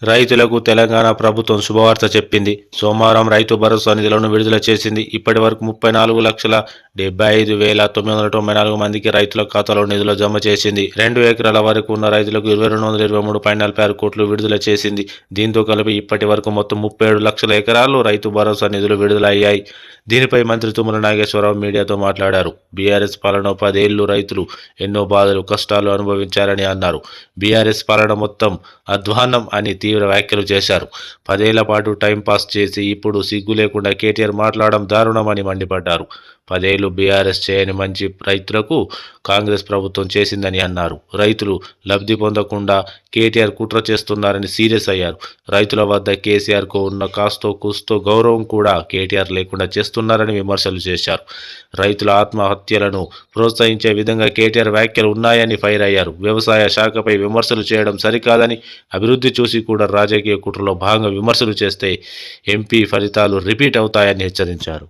రైతులకు తెలంగాణ ప్రభుత్వం శుభవార్త చెప్పింది. సోమవారం రైతు భరోసా నిధులను విడుదల చేసింది. ఇప్పటి వరకు 34,75,994 మందికి రైతుల ఖాతాలో నిధులు జమ చేసింది. 2 ఎకరాల వరకు ఉన్న రైతులకు 2,223.46 కోట్లు విడుదల చేసింది. దీంతో కలిపి ఇప్పటి వరకు మొత్తం 37 లక్షల ఎకరాల్లో రైతు భరోసా నిధులు విడుదల అయ్యాయి. దీనిపై మంత్రి తుమ్మల నాగేశ్వరరావు మీడియాతో మాట్లాడారు. బీఆర్ఎస్ పాలన 10 ఏళ్లు రైతులు ఎన్నో బాధలు, కష్టాలు అనుభవించారని అన్నారు. బీఆర్ఎస్ పాలన మొత్తం అధ్వాన్నం అని తీవ్ర వ్యాఖ్యలు చేశారు. 10 ఏళ్ల పాటు టైంపాస్ చేసి ఇప్పుడు సిగ్గు లేకుండా కేటీఆర్ మాట్లాడడం దారుణమని మండిపడ్డారు. 10 ఏళ్లు బీఆర్ఎస్ చేయని మంచి రైతులకు కాంగ్రెస్ ప్రభుత్వం చేసిందని అన్నారు. రైతులు లబ్ధి పొందకుండా కేటీఆర్ కుట్ర చేస్తున్నారని సీరియస్ అయ్యారు. రైతుల వద్ద కేసీఆర్కు ఉన్న కాస్తో కూస్తో గౌరవం కూడా కేటీఆర్ లేకుండా చేస్తున్నారని విమర్శలు చేశారు. రైతుల ఆత్మహత్యలను ప్రోత్సహించే విధంగా కేటీఆర్ వ్యాఖ్యలు ఉన్నాయని ఫైర్ అయ్యారు. వ్యవసాయ శాఖపై విమర్శలు చేయడం సరికాదని, అభివృద్ధి చూసి కూడా రాజకీయ కుట్రలో భాగంగా విమర్శలు చేస్తే ఎంపీ ఫలితాలు రిపీట్ అవుతాయని హెచ్చరించారు.